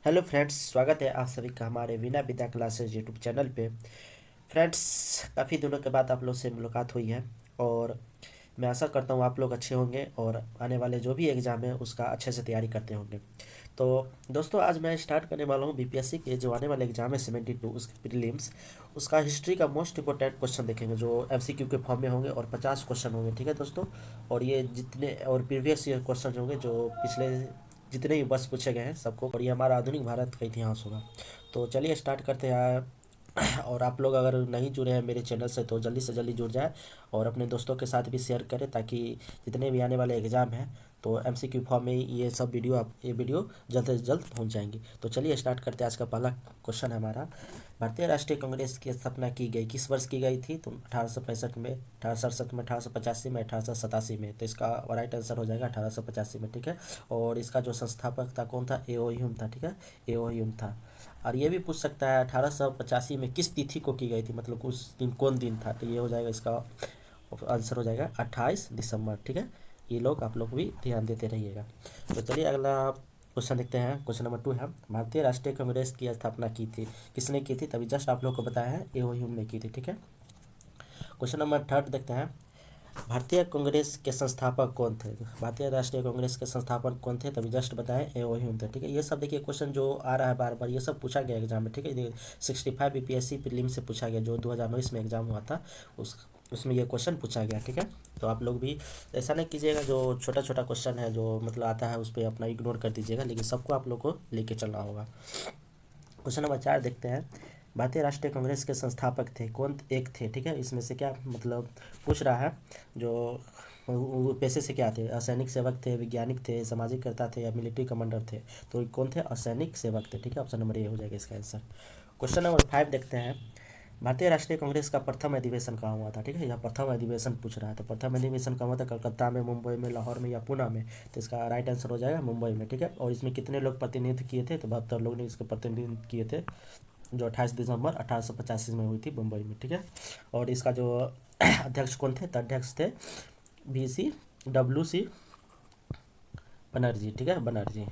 Hello friends, स्वागत है आप सभी का हमारे विना विद्या क्लासेस यूट्यूब चैनल पे। फ्रेंड्स, काफ़ी दिनों के बाद आप लोग से मुलाकात हुई है और मैं आशा करता हूँ आप लोग अच्छे होंगे और आने वाले जो भी एग्ज़ाम है उसका अच्छे से तैयारी करते होंगे। तो दोस्तों, आज मैं स्टार्ट करने वाला हूँ बीपीएससी के जो आने वाले एग्जाम है 72 उसके प्रीलिम्स। उसका हिस्ट्री का मोस्ट इंपॉर्टेंट क्वेश्चन देखेंगे जो एमसीक्यू के फॉर्म में होंगे और 50 क्वेश्चन होंगे, ठीक है दोस्तों। और ये जितने और प्रीवियस ईयर क्वेश्चन होंगे जो पिछले जितने भी वर्ष पूछे गए हैं सबको, और ये हमारा आधुनिक भारत का इतिहास होगा। तो चलिए स्टार्ट करते हैं। और आप लोग अगर नहीं जुड़े हैं मेरे चैनल से तो जल्दी से जल्दी जुड़ जाए और अपने दोस्तों के साथ भी शेयर करें ताकि जितने भी आने वाले एग्ज़ाम हैं तो एमसीक्यू फॉर्म में ये सब वीडियो आप ये वीडियो जल्द से जल्द पहुंच जाएंगी। तो चलिए स्टार्ट करते हैं। आज का पहला क्वेश्चन है हमारा, भारतीय राष्ट्रीय कांग्रेस की स्थापना की गई किस वर्ष की गई थी? तो 1865 में, 1867 में, 1885 में, 1887 में। तो इसका राइट आंसर हो जाएगा 1885 में, ठीक है। और इसका जो संस्थापक था कौन था? एओ ह्यूम था, ठीक है। एओ ह्यूम था। और ये भी पूछ सकता है 1885 में किस तिथि को की गई थी, मतलब उस दिन कौन दिन था? तो ये हो जाएगा, इसका आंसर हो जाएगा 28 दिसंबर, ठीक है। ये लोग आप लोग भी ध्यान देते रहिएगा। तो चलिए अगला क्वेश्चन देखते हैं। क्वेश्चन नंबर 2 है, भारतीय राष्ट्रीय कांग्रेस की स्थापना की थी किसने की थी? तभी जस्ट आप लोग को बताया है एओ ह्यूम ने की थी, ठीक है। क्वेश्चन नंबर 3 देखते हैं, भारतीय कांग्रेस के संस्थापक कौन थे? भारतीय राष्ट्रीय कांग्रेस के संस्थापक कौन थे? तभी जस्ट बताएं एओ ह्यूम थे, ठीक है। ये सब देखिए क्वेश्चन जो आ रहा है बार बार, ये सब पूछा गया एग्जाम में, ठीक है। 65 बीपीएससी प्रीलिम से पूछा गया जो 2019 में एग्जाम हुआ था, उस उसमें ये क्वेश्चन पूछा गया, ठीक है। तो आप लोग भी ऐसा नहीं कीजिएगा जो छोटा छोटा क्वेश्चन है जो मतलब आता है उस पर अपना इग्नोर कर दीजिएगा, लेकिन सबको आप लोग को लेके चलना होगा। क्वेश्चन नंबर 4 देखते हैं, भारतीय राष्ट्रीय कांग्रेस के संस्थापक थे कौन? एक थे, ठीक है। इसमें से क्या मतलब पूछ रहा है, जो वो पेशे से क्या थे? असैनिक सेवक थे, वैज्ञानिक थे, सामाजिक कर्ता थे या मिलिट्री कमांडर थे? तो ये कौन थे? असैनिक सेवक थे, ठीक है। ऑप्शन नंबर ए हो जाएगा इसका आंसर। क्वेश्चन नंबर 5 देखते हैं, भारतीय राष्ट्रीय कांग्रेस का प्रथम अधिवेशन कहाँ हुआ था? ठीक है, यह प्रथम अधिवेशन पूछ रहा है। तो प्रथम अधिवेशन कहाँ हुआ था? कलकत्ता में, मुंबई में, लाहौर में या पुणे में? तो इसका राइट आंसर हो जाएगा मुंबई में, ठीक है। और इसमें कितने लोग प्रतिनिधित्व किए थे? तो 72 लोग ने इसके प्रतिनिधित्व किए थे, जो 28 दिसंबर 1885 में हुई थी मुंबई में, ठीक है। और इसका जो अध्यक्ष कौन थे? तो अध्यक्ष थे VC बनर्जी, ठीक है, बनर्जी।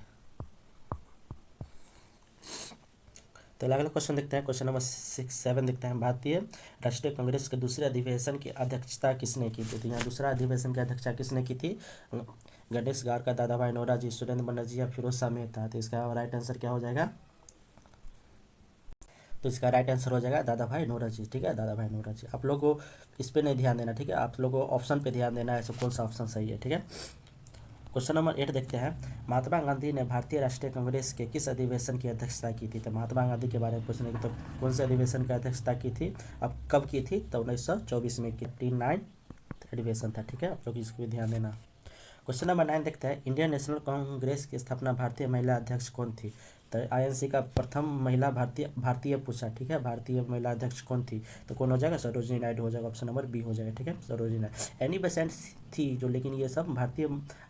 तो अलग अलग क्वेश्चन देखते हैं। क्वेश्चन नंबर 7 देखते हैं, भारतीय राष्ट्रीय कांग्रेस के दूसरे अधिवेशन की अध्यक्षता किसने की थी? तो यहाँ दूसरा अधिवेशन की अध्यक्षता किसने की थी? गणेश गारकर, दादा भाई नौरोजी, सुरेंद्र बनर्जी या फिरोज शाह मेहता? तो इसका राइट आंसर क्या हो जाएगा? तो इसका राइट आंसर हो जाएगा दादा भाई नौरोजी, ठीक है, दादा भाई नौरोजी। आप लोगों को इस पे नहीं ध्यान देना, ठीक है। आप लोगों को ऑप्शन पे ध्यान देना है, ऐसा कौन सा ऑप्शन सही है, ठीक है। क्वेश्चन नंबर 8 देखते हैं, महात्मा गांधी ने भारतीय राष्ट्रीय कांग्रेस के किस अधिवेशन की अध्यक्षता की थी? तो महात्मा गांधी के बारे में पूछने की, तो कौन से अधिवेशन की अध्यक्षता की थी? अब कब की थी? तो 1924 में की, 9 अधिवेशन था, ठीक है। आप लोग इसको भी ध्यान देना। क्वेश्चन नंबर 9 देखते हैं, इंडियन नेशनल कांग्रेस की स्थापना भारतीय महिला अध्यक्ष कौन थी? तो आईएनसी का प्रथम महिला भारतीय भारतीय पूछा, ठीक है। भारतीय महिला अध्यक्ष कौन थी? तो कौन हो जाएगा? सरोजिनी नायडू हो जाएगा, ऑप्शन नंबर बी हो जाएगा, ठीक है, सरोजिनी नायडू। एनी बेसेंट थी जो, लेकिन ये सब भारतीय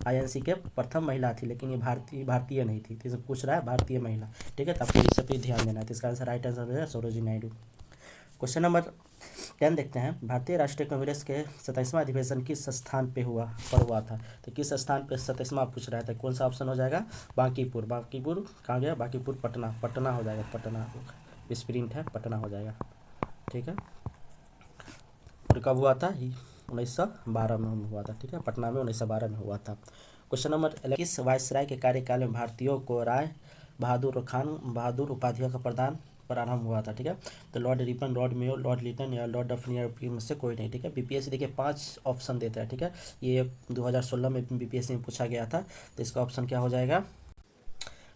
आईएनसी के प्रथम महिला थी, लेकिन ये भारतीय नहीं थी। तो इसे पूछ रहा है भारतीय महिला, ठीक है। तो आपको इस सब पे ध्यान देना है। तो इसका आंसर राइट आंसर हो जाएगा सरोजिनी नायडू। क्वेश्चन नंबर 10 देखते हैं, भारतीय राष्ट्रीय कांग्रेस के 27वां अधिवेशन किस स्थान पे हुआ था? तो किस स्थान पे 27वां पूछ रहा था? कौन सा ऑप्शन हो जाएगा? बांकीपुर। बांकीपुर कहाँ गया? बांकीपुर पटना, पटना हो जाएगा, पटना स्प्रिंट है, पटना हो जाएगा, ठीक है। और कब हुआ था? 1912 में हुआ था, ठीक है, पटना में 1912 में हुआ था। क्वेश्चन नंबर 11, किस वायसराय के कार्यकाल में भारतीयों को राय बहादुर खान बहादुर उपाधियों का प्रदान प्रारंभ हुआ था? ठीक है। तो Lord Ripon, Lord Mayo, Lord Lytton या लॉर्ड डफनियर में से कोई नहीं, ठीक है। बीपीएससी देखिए 5 ऑप्शन देता है, ठीक है। ये 2016 में बीपीएससी में पूछा गया था। तो इसका ऑप्शन क्या हो जाएगा?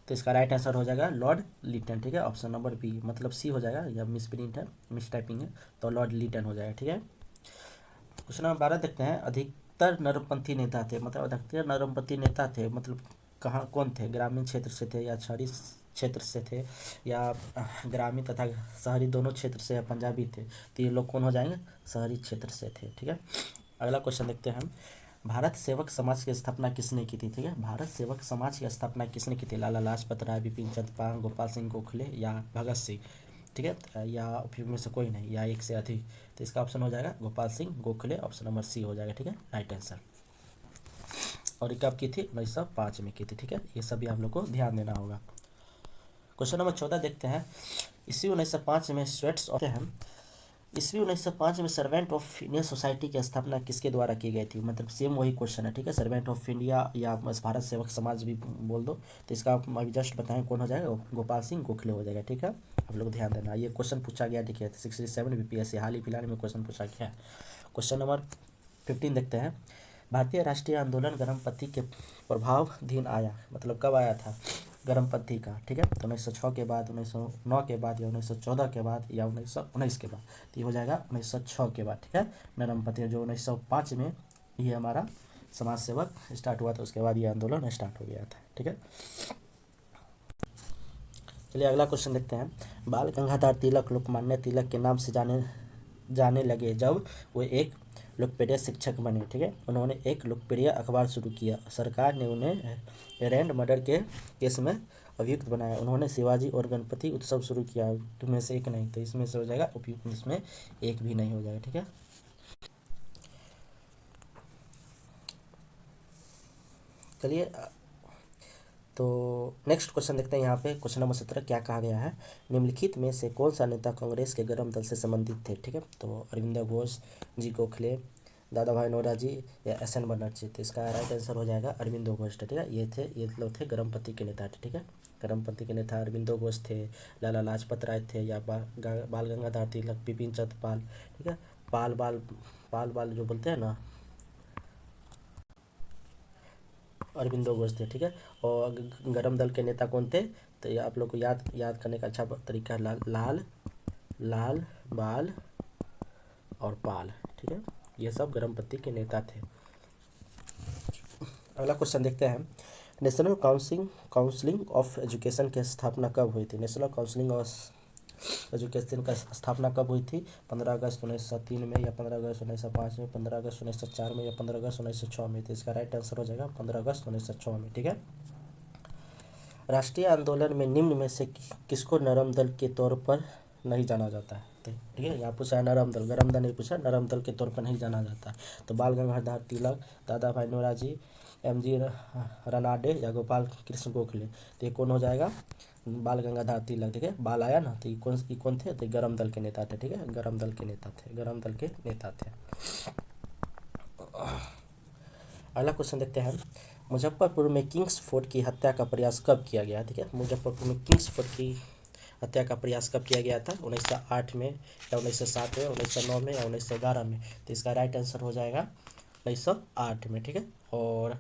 तो इसका राइट आंसर हो जाएगा लॉर्ड लिटन, ठीक है। ऑप्शन नंबर बी, मतलब सी हो जाएगा, यह मिस प्रिंट है, मिस टाइपिंग है, तो लॉर्ड लिटन हो जाएगा, ठीक है। क्वेश्चन नंबर 12 देखते हैं, अधिकतर नरमपंथी नेता थे, मतलब अधिकतर नरमपंथी नेता थे मतलब कहाँ कौन थे? ग्रामीण क्षेत्र से थे या शहरी क्षेत्र से थे या ग्रामीण तथा शहरी दोनों क्षेत्र से या पंजाबी थे? तो ये लोग कौन हो जाएंगे? शहरी क्षेत्र से थे, ठीक है। अगला क्वेश्चन देखते हैं हम, भारत सेवक समाज की स्थापना किसने की थी? ठीक है, भारत सेवक समाज की स्थापना किसने की थी? लाला लाजपत राय, बिपिन चंद्र पाल, गोपाल सिंह गोखले या भगत सिंह? ठीक है, या उपयुक्त में से कोई नहीं या एक से अधिक? तो इसका ऑप्शन हो जाएगा Gopal Singh Gokhale, option number C हो जाएगा, ठीक है, राइट आंसर। और ये कब की थी? 1905 में की थी, ठीक है। ये सभी आप लोग को ध्यान देना होगा। क्वेश्चन नंबर 14 देखते हैं। ईस्वी 1905 में स्वेट्स होते हैं। ईस्वी 1905 में सर्वेंट ऑफ इंडियन सोसाइटी की स्थापना किसके द्वारा की गई थी? मतलब सेम वही क्वेश्चन है, ठीक है। सर्वेंट ऑफ इंडिया या भारत सेवक समाज भी बोल दो, तो इसका आप अभी जस्ट बताएं कौन हो जाएगा। गोपाल सिंह गोखले हो जाएगा, ठीक है। आप लोग ध्यान देना, ये क्वेश्चन पूछा गया, ठीक है। 67 बीपीएससी हाल ही फिलहाल में क्वेश्चन पूछा गया है। क्वेश्चन नंबर 15 देखते हैं। भारतीय राष्ट्रीय आंदोलन गर्मपंथी के प्रभावाधीन आया, मतलब कब आया था गर्मपंथी का, ठीक है। तो 1906 के बाद, 1909 के बाद, या 1914 के बाद, या 1919 के बाद। तो ये हो जाएगा 1906 के बाद, ठीक है। गर्मपंथी जो 1905 में ये हमारा समाज सेवक स्टार्ट हुआ था, उसके बाद ये आंदोलन स्टार्ट हो गया था, ठीक है। चलिए अगला क्वेश्चन देखते हैं। बाल गंगाधर तिलक लोकमान्य तिलक के नाम से जाने लगे जब वो एक लोकप्रिय शिक्षक बने, ठीक है। उन्होंने एक लोकप्रिय अखबार शुरू किया। सरकार ने उन्हें रैंड मर्डर के केस में अभियुक्त बनाया। उन्होंने शिवाजी और गणपति उत्सव शुरू किया। तुम्हें से एक नहीं, तो इसमें से हो जाएगा उपयुक्त, इसमें एक भी नहीं हो जाएगा, ठीक है। चलिए तो नेक्स्ट क्वेश्चन देखते हैं। यहाँ पे क्वेश्चन नंबर 17 क्या कहा गया है। निम्नलिखित में से कौन सा नेता कांग्रेस के गर्म दल से संबंधित थे, ठीक है। तो अरविंद घोष जी, गोखले, दादा भाई नौरोजी या एस.एन. बनर्जी। तो इसका राइट आंसर हो जाएगा अरविंदो घोष, ठीक है। ये लोग थे गर्मपंथी के नेता, ठीक है। गर्मपंथी के नेता अरविंदो घोष थे, लाला लाजपत राय थे, या बाल गंगाधर तिलक, बिपिन चंद्र पाल, ठीक है। पाल बाल जो बोलते हैं ना, अरविंदो घोष थे, ठीक है। और गरम दल के नेता कौन थे? तो ये आप लोग को याद करने का अच्छा तरीका है, लाल बाल और पाल, ठीक है। ये सब गर्मपंथी के नेता थे। अगला क्वेश्चन देखते हैं। नेशनल काउंसिलिंग ऑफ एजुकेशन की स्थापना कब हुई थी? नेशनल काउंसिलिंग ऑफ एजुकेशन का स्थापना कब हुई थी? 15 अगस्त 1903 में, या 15 अगस्त 1905 में, 15 अगस्त 1904 में, या 15 अगस्त 1906 में। तो इसका राइट आंसर हो जाएगा 15 अगस्त 1906 में, ठीक है। राष्ट्रीय आंदोलन में निम्न में से किसको नरम दल के तौर पर नहीं जाना जाता है? ठीक है, यहाँ पूछा है नरम दल, गरम दल नहीं पूछा, नरम दल के तौर पर नहीं जाना जाता। तो बाल गंगाधर तिलक, दादा भाई नौरोजी, एम.जी. रनाडे, या गोपाल कृष्ण गोखले। तो ये कौन हो जाएगा? बाल गंगाधर तिलक, ठीक है। बाल आया ना, तो ये कौन थे? तो गरम दल के नेता थे, ठीक है। गरम दल के नेता थे, गरम दल के नेता थे। अगला क्वेश्चन देखते हैं। मुजफ्फरपुर में किंग्स फोर्ट की हत्या का प्रयास कब किया गया? ठीक है, मुजफ्फरपुर में किंग्स फोर्ट की हत्या का प्रयास कब किया गया था? 1908 में, या 1907 में, 1909 में, या 1911 में। तो इसका राइट आंसर हो जाएगा 1908 में, ठीक है। और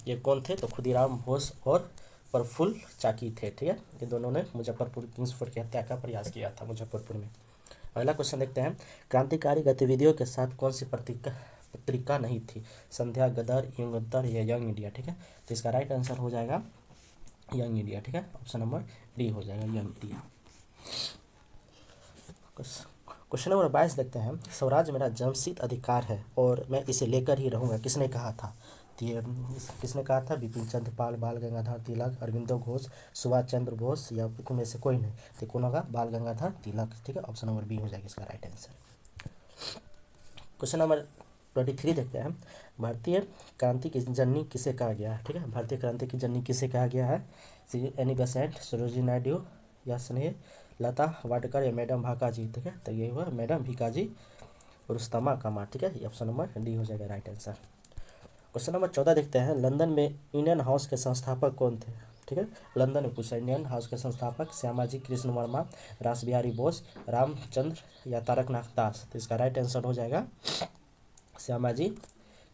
ये कौन थे? तो खुदीराम बोस और प्रफुल्ल चाकी थे, ठीक है। ये दोनों ने मुजफ्फरपुर किंग्स फोर्ट की हत्या का प्रयास किया था मुजफ्फरपुर में। अगला क्वेश्चन देखते हैं। क्रांतिकारी गतिविधियों के साथ कौन सी पत्रिका नहीं थी? संध्या, गदर, युगांतर या यंग इंडिया, ठीक है। तो इसका राइट आंसर हो जाएगा यंग इंडिया, ठीक है। ऑप्शन नंबर डी हो जाएगा, यंग इंडिया। क्वेश्चन नंबर 22 देखते हैं। स्वराज मेरा जन्मसिद्ध अधिकार है और मैं इसे लेकर ही रहूंगा, किसने कहा था? तो ये किसने कहा था? बिपिन चंद्र पाल, बाल गंगाधर तिलक, अरविंदो घोष, सुभाष चंद्र बोस, या इनमें से कोई नहीं। तो कौन होगा? बाल गंगाधर तिलक, ठीक है। ऑप्शन नंबर बी हो जाएगा इसका राइट आंसर। क्वेश्चन नंबर 23 देखते हैं। भारतीय क्रांति की जननी किसे कहा गया है? ठीक है, भारतीय क्रांति की जननी किसे कहा गया है? श्री एनी बेसेंट, सरोजिनी नायडू, या स्नेह लता वाडकर, या मैडम भाकाजी, ठीक है। तो ये हुआ मैडम भिकाजी रुस्तमा कामा, ठीक है। ये ऑप्शन नंबर डी हो जाएगा राइट आंसर। क्वेश्चन नंबर 14 देखते हैं। लंदन में इंडियन हाउस के संस्थापक कौन थे? ठीक है, लंदन में पूछा। इंडियन हाउस के संस्थापक श्यामाजी कृष्ण वर्मा, रास बिहारी बोस, रामचंद्र, या तारकनाथ दास। तो इसका राइट आंसर हो जाएगा श्यामाजी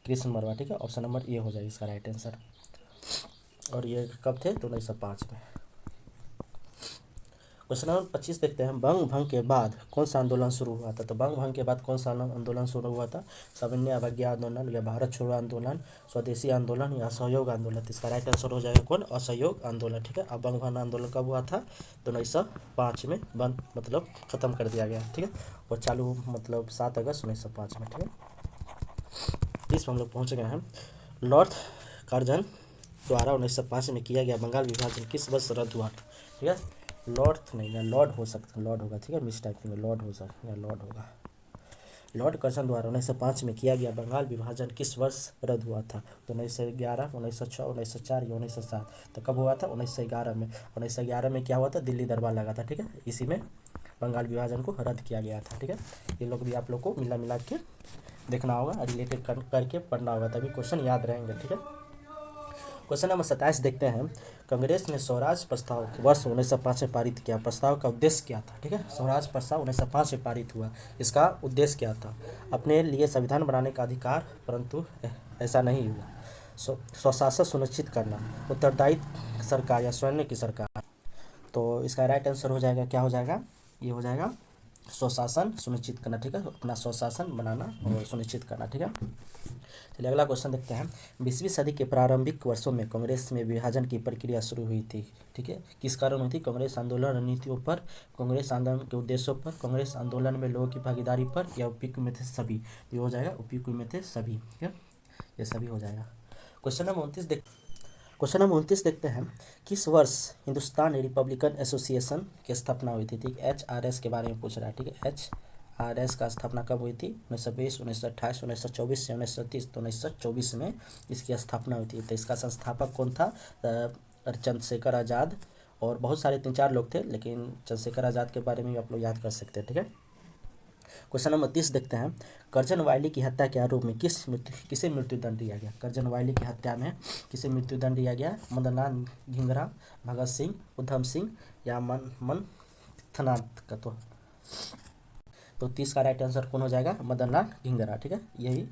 कृष्ण वर्मा, ठीक है। ऑप्शन नंबर ए हो जाएगा इसका राइट आंसर। और ये कब थे? तो 1905 में। क्वेश्चन नंबर 25 देखते हैं। बंग भंग के बाद कौन सा आंदोलन शुरू हुआ था? तो बंग भंग के बाद कौन सा आंदोलन शुरू हुआ था? सविनय अवज्ञा आंदोलन, या भारत छोड़ो आंदोलन, स्वदेशी आंदोलन, या असहयोग आंदोलन। इसका राइट आंसर हो जाएगा कौन? असहयोग आंदोलन, ठीक है। अब बंग भंग आंदोलन कब हुआ था? तो 1905 में बंद मतलब खत्म कर दिया गया, ठीक है। और चालू मतलब 7 अगस्त 1905 में, ठीक है। इस हम लोग पहुँच गए हैं। नॉर्थ कार्जन द्वारा 1905 में किया गया बंगाल विभाजन किस वर्ष रद्द हुआ? ठीक है, नॉर्थ नहीं, या लॉर्ड हो सकता है, लॉर्ड होगा, ठीक है। मिस टाइपिंग में लॉर्ड हो सकता है, या लॉर्ड होगा। लॉर्ड कर्जन द्वारा 1905 में किया गया बंगाल विभाजन किस वर्ष रद्द हुआ था? तो 1911, 1906, 1904 या 1907। तो कब हुआ था? 1911 में। 1911 में क्या हुआ था? दिल्ली दरबार लगा था, ठीक है, इसी में बंगाल विभाजन को रद्द किया गया था, ठीक है। ये लोग भी आप लोग को मिला मिला के देखना होगा, रिलेटेड करके पढ़ना होगा, तभी क्वेश्चन याद रहेंगे, ठीक है। क्वेश्चन नंबर 27 देखते हैं। कांग्रेस ने स्वराज प्रस्ताव वर्ष 1905 में पारित किया। प्रस्ताव का उद्देश्य क्या था? ठीक है, स्वराज प्रस्ताव 1905 में पारित हुआ। इसका उद्देश्य क्या था? अपने लिए संविधान बनाने का अधिकार, परंतु ऐसा नहीं हुआ। स्वशासन सुनिश्चित करना, उत्तरदायी सरकार या स्वर्ण की सरकार। तो इसका राइट आंसर हो जाएगा, क्या हो जाएगा? ये हो जाएगा स्वशासन सुनिश्चित करना, ठीक है, अपना स्वशासन बनाना और सुनिश्चित करना, ठीक है। चलिए अगला क्वेश्चन देखते हैं। 20वीं सदी के प्रारंभिक वर्षों में कांग्रेस में विभाजन की प्रक्रिया शुरू हुई थी, ठीक है, किस कारण हुई थी? कांग्रेस आंदोलन रणनीतियों पर, कांग्रेस आंदोलन के उद्देश्यों पर, कांग्रेस आंदोलन में लोगों की भागीदारी पर, या उपयुक्त में थे सभी? ये हो जाएगा उपयुक्त में थे सभी, ठीक है, ये सभी हो जाएगा। क्वेश्चन नंबर 29 देखते हैं। किस वर्ष हिंदुस्तान रिपब्लिकन एसोसिएशन की स्थापना हुई थी? ठीक, HRS के बारे में पूछ रहा है, ठीक है, HRS का स्थापना कब हुई थी? 1920, 1928, 1924 या 1930। तो 1924 में इसकी स्थापना हुई थी। तो इसका संस्थापक कौन था? चंद्रशेखर आज़ाद, और बहुत सारे 3-4 लोग थे, लेकिन चंद्रशेखर आज़ाद के बारे में भी आप लोग याद कर सकते हैं, ठीक है। क्वेश्चन नंबर 30 देखते हैं। करजन वायली की हत्या के आरोप में किसे मृत्युदंड दिया गया? करजन वायली की हत्या में किसे मृत्युदंड दिया गया? मदन लाल धिंगरा, भगत सिंह, उधम सिंह या मंथनाथ का? तो 30 का राइट आंसर कौन हो जाएगा? मदन लाल धिंगरा, ठीक है। यही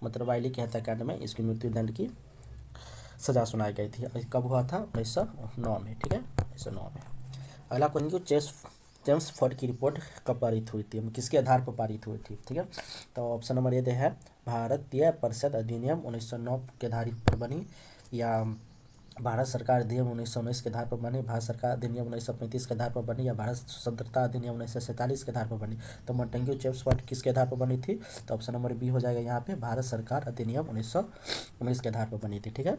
मतलब वायली की हत्याकांड में इसकी मृत्युदंड की सजा सुनाई गई थी। कब हुआ था? 1909 में, ठीक है, 1909 में। अगला क्वेश्चन, जेम्स फोर्ड की रिपोर्ट कब पारित हुई थी? किसके आधार पर पारित हुई थी? ठीक है, तो ऑप्शन नंबर ये है, भारतीय परिषद अधिनियम 1909 के आधार पर बनी, या भारत सरकार अधिनियम 1919 के आधार पर बनी, भारत सरकार अधिनियम 1935 के आधार पर बनी, या भारत स्वतंत्रता अधिनियम 1947 के आधार पर बनी। तो मोंटेग्यू जेम्स फोर्ड किसके आधार पर बनी थी? तो ऑप्शन नंबर बी हो जाएगा यहाँ पे, भारत सरकार अधिनियम 1919 के आधार पर बनी थी, ठीक है।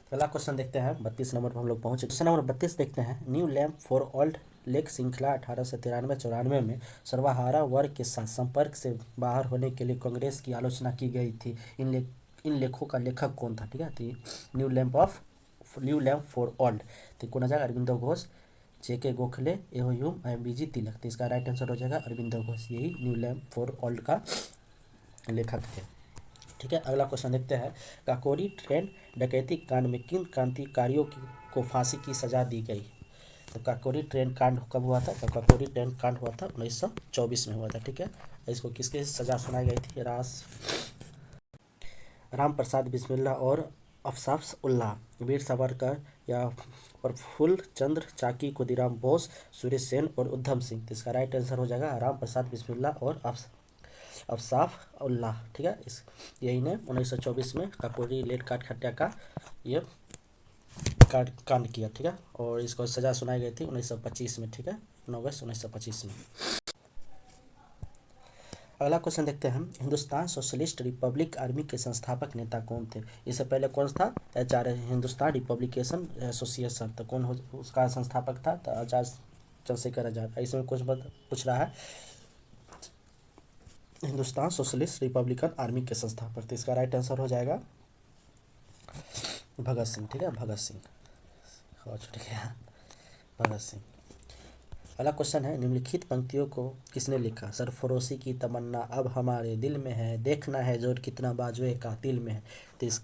अगला क्वेश्चन देखते हैं, 32 नंबर पर हम लोग पहुंचे। क्वेश्चन नंबर 32 देखते हैं। New lamp for old lake श्रृंखला 1893-94 में सर्वहारा वर्ग के साथ संपर्क से बाहर होने के लिए कांग्रेस की आलोचना की गई थी। इन लेखों का लेखक कौन था? ठीक है, तो न्यू लैम्प फॉर ओल्ड, तो कौन आ जाएगा? अरविंदो घोष, JK गोखले, एहुम BG तिलक। तो इसका राइट आंसर हो जाएगा अरविंदो घोष, यही न्यू लैम्प फॉर ओल्ड का लेखक थे, ठीक है। अगला क्वेश्चन देखते हैं। काकोरी ट्रेन डकैती कांड में किन क्रांतिकारियों को फांसी की सजा दी गई? तो काकोरी ट्रेन कांड कब हुआ था? तो काकोरी ट्रेन कांड हुआ था 1924 में हुआ था, ठीक है। इसको किसके सजा सुनाई गई थी? राम प्रसाद बिस्मिल्ला और अफसाफ उल्लाह, वीर सावरकर या प्रफुल्ल चंद्र चाकी, खुदीराम बोस, सुरेश सेन और उधम सिंह। तो इसका राइट आंसर हो जाएगा राम प्रसाद बिस्मिल्ला और अफसाफ उल्लाह, ठीक है। यही ने 1924 में काकोरी लेट काट हत्या का ये कांड किया, ठीक है, और इसको सजा सुनाई गई थी 1925 में, ठीक है, 9 अगस्त 1925 में। अगला क्वेश्चन देखते हैं। हिंदुस्तान सोशलिस्ट रिपब्लिक आर्मी के संस्थापक नेता कौन थे? इससे पहले कौन था? आचार्य हिंदुस्तान रिपब्लिकेशन एसोसिएशन, तो कौन उसका संस्थापक था? तो आचार्य चंद्रशेखर आजाद। इसमें कुछ पूछ रहा है हिंदुस्तान सोशलिस्ट रिपब्लिकन आर्मी के संस्थापक, तो इसका राइट आंसर हो जाएगा भगत सिंह, ठीक है, भगत सिंह, ठीक है, भगत सिंह। अगला क्वेश्चन है, निम्नलिखित पंक्तियों को किसने लिखा? सरफरोशी की तमन्ना अब हमारे दिल में है, देखना है जोर कितना बाजुए का दिल में है। तो इस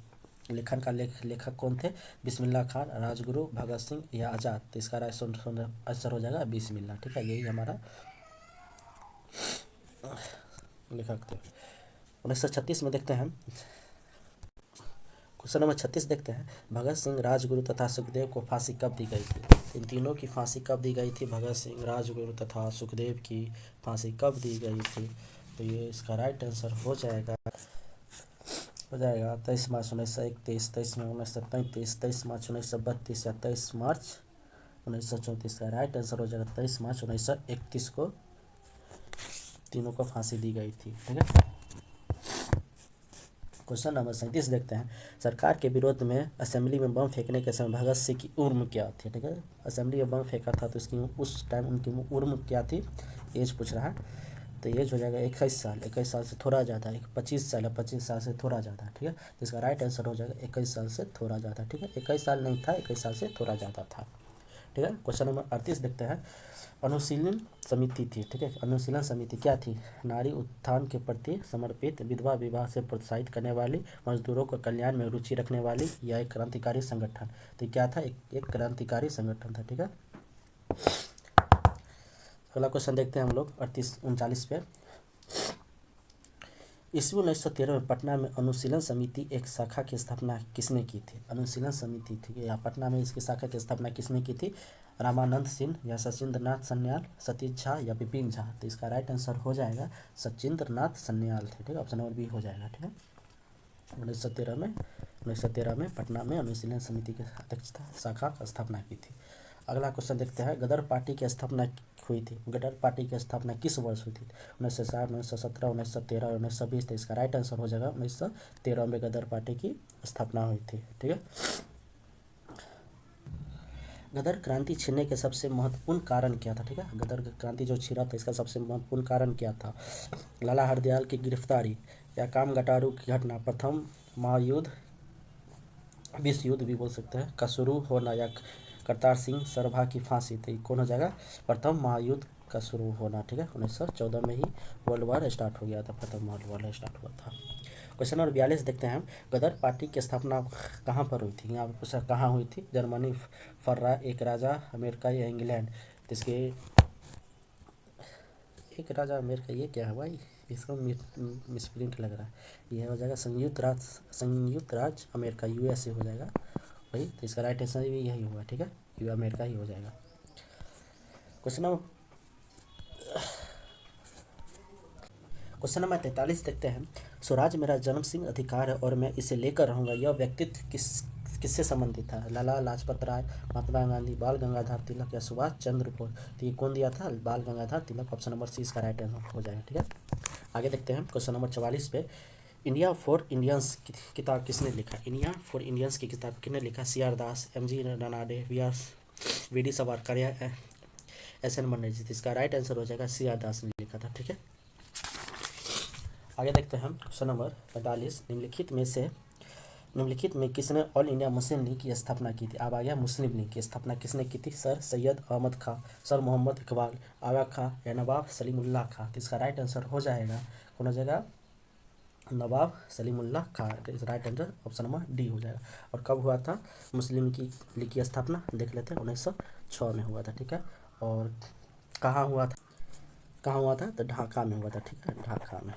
लेखन का लेखक कौन थे? बिस्मिल्लाह खान, राजगुरु, भगत सिंह या आज़ाद। तो इसका आंसर हो जाएगा बिस्मिल्लाह, ठीक है, यही हमारा लेखक थे। 1936 में देखते हैं। क्वेश्चन नंबर 36 देखते हैं। भगत सिंह, राजगुरु तथा सुखदेव को फांसी कब दी गई थी? इन तीनों की फांसी कब दी गई थी? भगत सिंह, राजगुरु तथा सुखदेव की फांसी कब दी गई थी? तो ये इसका राइट आंसर हो जाएगा 23 मार्च 1931, 23 मई 1933, 23 मार्च 1932 या 23 मार्च 1934 का राइट आंसर हो जाएगा 23 मार्च 1931 को तीनों को फांसी दी गई थी, ठीक है। क्वेश्चन नंबर 37 देखते हैं। सरकार के विरोध में असेंबली में बम फेंकने के समय भगत सिंह की उम्र क्या थी? ठीक है, असेंबली में बम फेंका था तो इसकी उस टाइम उनकी उम्र क्या थी? एज पूछ रहा है। तो एज हो जाएगा 21 साल, 21 साल से थोड़ा ज़्यादा, 25 साल है, 25 साल से थोड़ा ज़्यादा, ठीक है। तो इसका राइट आंसर हो जाएगा 21 साल से थोड़ा ज़्यादा, ठीक है। 21 साल नहीं था, 21 साल से थोड़ा ज़्यादा था, ठीक है। क्वेश्चन नंबर 38 देखते हैं। अनुशीलन समिति थी, ठीक है। अनुशीलन समिति क्या थी? नारी उत्थान के प्रति समर्पित, विधवा विवाह से प्रोत्साहित करने वाली, मजदूरों को कल्याण में रुचि रखने वाली, या एक क्रांतिकारी संगठन। तो क्या था? एक क्रांतिकारी संगठन था, ठीक है। अगला क्वेश्चन देखते हैं हम लोग 38-39 पे। ईस्वी 1913 में पटना में अनुशीलन समिति एक शाखा की स्थापना किसने की थी? अनुशीलन समिति थी या पटना में इसकी शाखा की स्थापना किसने की थी? रामानंद सिंह या सचिंद्र नाथ सन्याल, सतीश झा या विपिन झा। तो इसका राइट आंसर हो जाएगा सचिंद्र नाथ सन्याल थे, ठीक है। ऑप्शन नंबर बी हो जाएगा, ठीक है। 1913 में पटना में अनुशीलन समिति की अध्यक्षता शाखा की स्थापना की थी। अगला क्वेश्चन देखते हैं। गदर पार्टी की स्थापना हुई थी, गदर पार्टी की स्थापना किस वर्ष हुई थी? 1960, 1917, 1913, 1920। तो इसका राइट आंसर हो जाएगा 1913 में गदर पार्टी की स्थापना हुई थी, ठीक है। गदर क्रांति छिड़ने के सबसे महत्वपूर्ण कारण क्या था? ठीक है, गदर क्रांति जो छिड़ा था इसका सबसे महत्वपूर्ण कारण क्या था? लाला हरदयाल की गिरफ्तारी, या काम गटारू की घटना, प्रथम महायुद्ध, विश्व युद्ध भी बोल सकते हैं, का शुरू होना, या करतार सिंह सराभा की फांसी। तो कौन हो जाएगा? प्रथम महायुद्ध का शुरू होना, ठीक है। 1914 में ही वर्ल्ड वार स्टार्ट हो गया था, प्रथम वर्ल्ड वार स्टार्ट हुआ था। क्वेश्चन नंबर 42 देखते हैं। गदर पार्टी की स्थापना कहाँ पर हुई थी? यहाँ पर पूछा कहाँ हुई थी। जर्मनी, फर्रा, एक राजा, अमेरिका या इंग्लैंड। तो इसके एक राजा अमेरिका, ये क्या है भाई? इसका मिसप्रिंट लग रहा है। यह हो जाएगा संयुक्त राज्य अमेरिका, यूएसए हो जाएगा भाई। तो इसका राइट आंसर भी यही होगा, ठीक है, यू अमेरिका ही हो जाएगा। क्वेश्चन नंबर 43 देखते हैं। स्वराज मेरा जन्म सिंह अधिकार है और मैं इसे लेकर रहूंगा, यह व्यक्तित्व किससे संबंधित था? लाला लाजपत राय, महात्मा गांधी, बाल गंगाधर तिलक या सुभाष चंद्र बोस। तो ये कौन दिया था? बाल गंगाधर तिलक। ऑप्शन नंबर सी इसका राइट आंसर हो जाएगा, ठीक है। आगे देखते हैं क्वेश्चन नंबर 44 पे। इंडिया फॉर इंडियंस की किताब किसने लिखा? इंडिया फॉर इंडियंस की किताब किसने लिखा? सी.आर. दास, एम.जी. रनाडे, वी.डी. सावरकर या एस.एन. बनर्जी। इसका राइट आंसर हो जाएगा सी.आर. दास ने लिखा था, ठीक है। आगे देखते हैं क्वेश्चन नंबर 45। निम्नलिखित में किसने ऑल इंडिया मुस्लिम लीग की स्थापना की थी? अब आ गया मुस्लिम लीग की स्थापना किसने की थी? सर सैयद अहमद खां, सर मोहम्मद इकबाल, आगा खां या नवाब सलीमुल्लाह खां। तो इसका राइट आंसर हो जाएगा, कौन हो जाएगा? नवाब सलीमुल्लाह खां। इस right answer option number D हो जाएगा। और कब हुआ था मुस्लिम लीग की स्थापना? देख लेते हैं, 1906 में हुआ था, ठीक है। और कहाँ हुआ था? तो ढाका में हुआ था, ठीक है, ढाका में।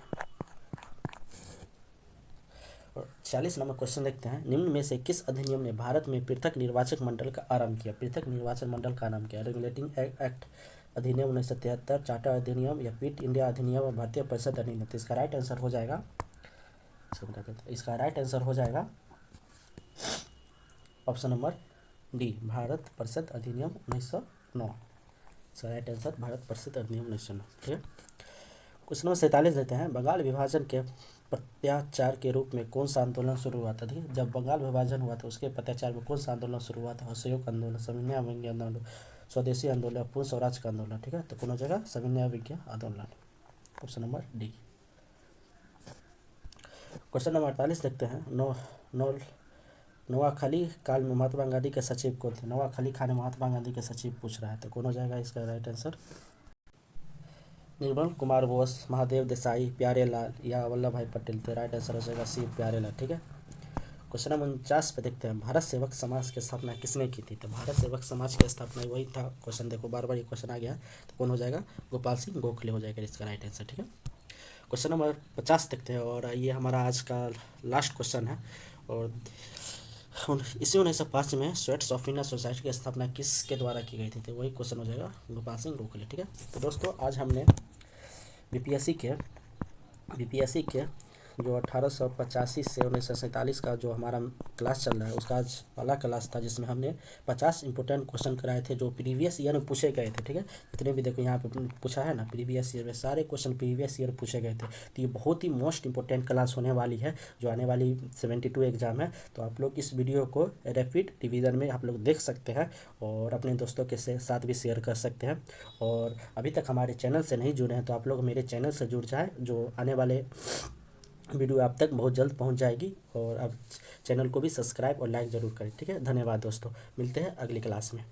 और 46 नंबर क्वेश्चन देखते हैं। निम्न में से किस अधिनियम ने भारत में पृथक निर्वाचक मंडल का आरंभ किया? पृथक निर्वाचन मंडल का आरंभ किया? रेगुलेटिंग एक्ट अधिनियम 1973, चार्टर अधिनियम, या पीट इंडिया अधिनियम, भारतीय परिषद अधिनियम। तो इसका राइट आंसर हो जाएगा, ऑप्शन नंबर डी, भारत परिषद अधिनियम 1909। इसका राइट आंसर भारत परिषद अधिनियम 1909, ठीक है। क्वेश्चन नंबर 47 देते हैं। बंगाल विभाजन के प्रत्याचार के रूप में कौन सा आंदोलन शुरू हुआ था? ठीक है, जब बंगाल विभाजन हुआ था उसके प्रत्याचार में कौन सा आंदोलन शुरू हुआ था? असहयोग आंदोलन, सविनय अवज्ञा आंदोलन, स्वदेशी आंदोलन, पूर्ण स्वराज का आंदोलन। ठीक है, तो कौन हो जाएगा? सविनय अवज्ञा आंदोलन, option number D. Question number 48 देखते हैं। नोआखली काल में महात्मा गांधी के सचिव कौन थे? नोआखली काल में महात्मा गांधी के सचिव पूछ रहा है, तो कौन हो जाएगा इसका राइट आंसर? निर्मल कुमार बोस, महादेव देसाई, प्यारे लाल या वल्लभ भाई पटेल। तो राइट आंसर हो जाएगा सी, प्यारे लाल। ठीक है, क्वेश्चन नंबर 49 पे देखते हैं। भारत सेवक समाज की स्थापना किसने की थी? तो भारत सेवक समाज की स्थापना वही था। क्वेश्चन देखो, बार बार ये क्वेश्चन आ गया, तो कौन हो जाएगा? गोपाल सिंह गोखले हो जाएगा इसका राइट आंसर। ठीक है, क्वेश्चन नंबर 50 देखते हैं, और ये हमारा आज का लास्ट क्वेश्चन है। और इसी 1905 में स्वेट्स ऑफ इंडिया सोसाइटी की स्थापना किसके द्वारा की गई थी? तो वही क्वेश्चन हो जाएगा गोपाल सिंह गोखले। ठीक है, तो दोस्तों आज हमने बीपीएससी के जो 1885 से 1947 का जो हमारा क्लास चल रहा है उसका आज वाला क्लास था, जिसमें हमने 50 इंपॉर्टेंट क्वेश्चन कराए थे जो प्रीवियस ईयर में पूछे गए थे। ठीक है, जितने भी देखो यहाँ पे पूछा है ना, प्रीवियस ईयर में सारे क्वेश्चन प्रीवियस ईयर पूछे गए थे। तो ये बहुत ही मोस्ट इंपॉर्टेंट क्लास होने वाली है जो आने वाली 72 एग्ज़ाम है। तो आप लोग इस वीडियो को रैपिड रिवीजन में आप लोग देख सकते हैं और अपने दोस्तों के साथ भी शेयर कर सकते हैं। और अभी तक हमारे चैनल से नहीं जुड़े हैं तो आप लोग मेरे चैनल से जुड़ जाएं, जो आने वाले वीडियो आप तक बहुत जल्द पहुंच जाएगी। और अब चैनल को भी सब्सक्राइब और लाइक ज़रूर करें। ठीक है, धन्यवाद दोस्तों, मिलते हैं अगली क्लास में।